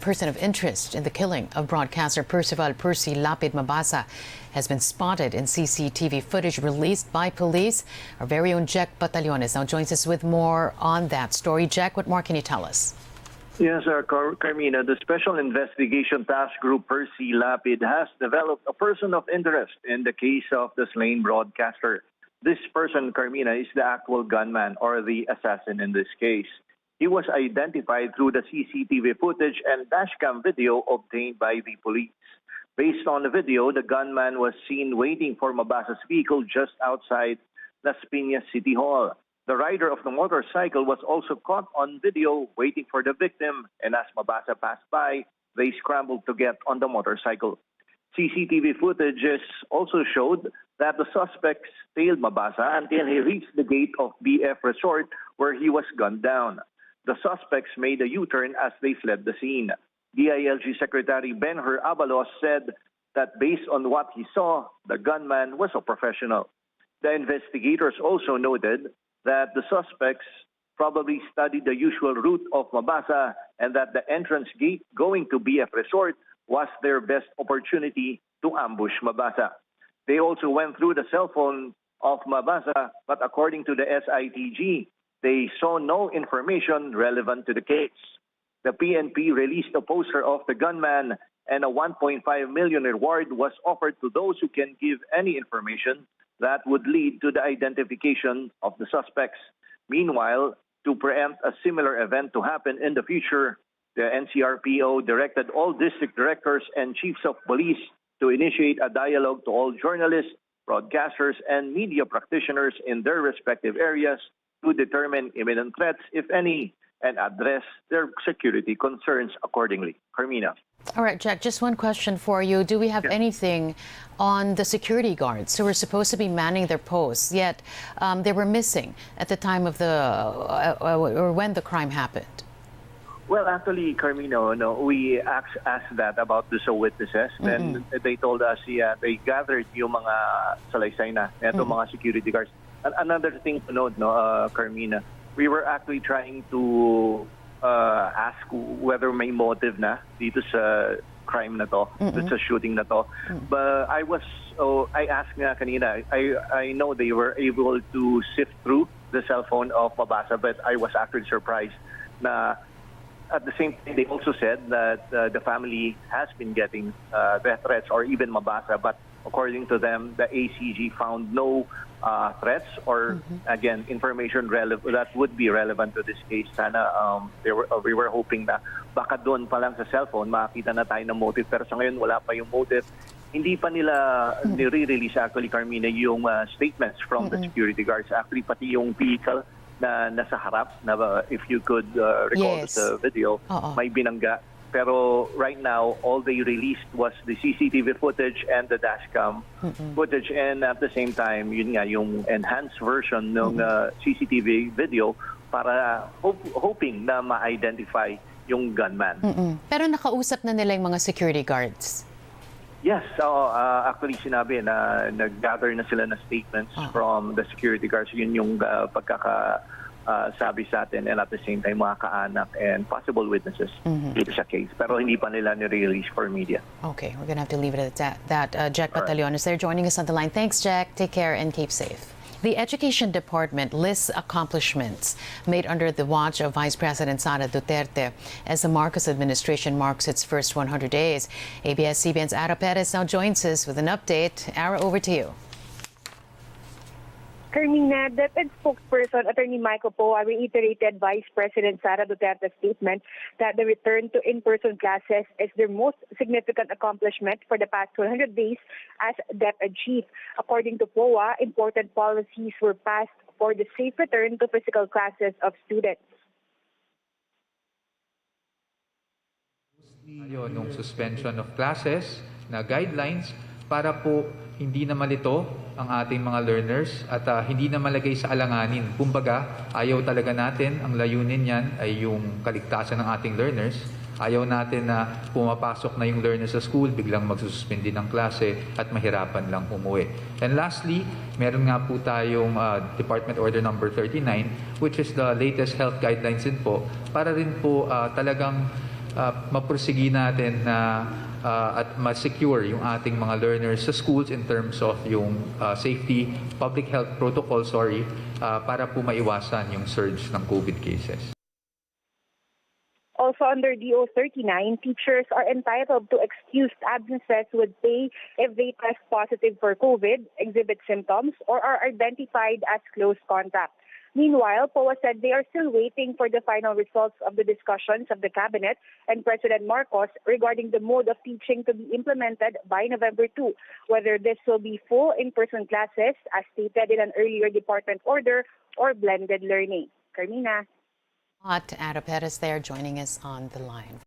person of interest in the killing of broadcaster Percy Lapid Mabasa has been spotted in CCTV footage released by police. Our very own Jack Batallones now joins us with more on that story. Jack, what more can you tell us? Yes, Carmina, the Special Investigation Task Group Percy Lapid has developed a person of interest in the case of the slain broadcaster. This person, Carmina, is the actual gunman or the assassin in this case. He was identified through the CCTV footage and dashcam video obtained by the police. Based on the video, the gunman was seen waiting for Mabasa's vehicle just outside Las Piñas City Hall. The rider of the motorcycle was also caught on video waiting for the victim, and as Mabasa passed by, they scrambled to get on the motorcycle. CCTV footages also showed that the suspects tailed Mabasa until he reached the gate of BF Resort where he was gunned down. The suspects made a U-turn as they fled the scene. DILG Secretary Benher Abalos said that based on what he saw, the gunman was a professional. The investigators also noted that the suspects probably studied the usual route of Mabasa and that the entrance gate going to BF Resort was their best opportunity to ambush Mabasa. They also went through the cell phone of Mabasa, but according to the SITG, they saw no information relevant to the case. The PNP released a poster of the gunman, and a 1.5 million reward was offered to those who can give any information that would lead to the identification of the suspects. Meanwhile, to preempt a similar event to happen in the future, the NCRPO directed all district directors and chiefs of police to initiate a dialogue to all journalists, broadcasters, and media practitioners in their respective areas to determine imminent threats, if any, and address their security concerns accordingly. Carmina. All right, Jack, just one question for you. Do we have anything on the security guards who were supposed to be manning their posts, yet they were missing at the time of or when the crime happened? Well, actually, Carmina, we asked that about the witnesses. Then they told us, they gathered yung mga salaysay na, mga security guards. Another thing to note, Carmina, we were actually trying to ask whether may motive na dito sa crime na to, dito sa shooting na to. But I asked nga kanina, I know they were able to sift through the cell phone of Mabasa, but I was actually surprised na at the same time, they also said that the family has been getting death threats or even Mabasa, but according to them, the ACG found no threats or, again, information that would be relevant to this case. Sana we were hoping na baka doon pa lang sa cellphone makakita na tayo ng motive. Pero sa ngayon, wala pa yung motive. Hindi pa nila nire-release actually, Carmina, yung statements from the security guards. Actually, pati yung vehicle na nasa harap, na if you could recall the video, may binangga. Pero right now, all they released was the CCTV footage and the dashcam footage. And at the same time, yun nga, yung enhanced version ng CCTV video para hoping na ma-identify yung gunman. Pero nakausap na nila yung mga security guards? Yes, actually sinabi na nag-gather na sila na statements from the security guards. Yun yung sabi sa atin, and at the same time mga kaanak and possible witnesses dito sa case. Pero hindi pa nila ni-release for media. Okay, we're gonna have to leave it at that. Jack Batallones there joining us on the line. Thanks, Jack. Take care and keep safe. The Education Department lists accomplishments made under the watch of Vice President Sara Duterte as the Marcos administration marks its first 100 days. ABS-CBN's Ara Perez now joins us with an update. Ara, over to you. Carmina, DepEd spokesperson Attorney Michael Poa reiterated Vice President Sara Duterte's statement that the return to in-person classes is their most significant accomplishment for the past 100 days as DepEd chief. According to Poa, important policies were passed for the safe return to physical classes of students. Nung suspension of classes na guidelines para po hindi na malito ang ating mga learners at hindi na malagay sa alanganin. Kumbaga, ayaw talaga natin, ang layunin niyan ay yung kaligtasan ng ating learners. Ayaw natin na pumapasok na yung learners sa school, biglang magsususpindi ng klase at mahirapan lang umuwi. And lastly, meron nga po tayong Department Order number 39, which is the latest health guidelines din po, para rin po talagang mapursigi natin na at ma-secure yung ating mga learners sa schools in terms of yung safety, public health protocol, para po maiwasan yung surge ng COVID cases. Also under DO 39, teachers are entitled to excused absences with pay if they test positive for COVID, exhibit symptoms, or are identified as close contacts. Meanwhile, POA said they are still waiting for the final results of the discussions of the Cabinet and President Marcos regarding the mode of teaching to be implemented by November 2, whether this will be full in-person classes, as stated in an earlier department order, or blended learning. Carmina. Ada Perez there joining us on the line.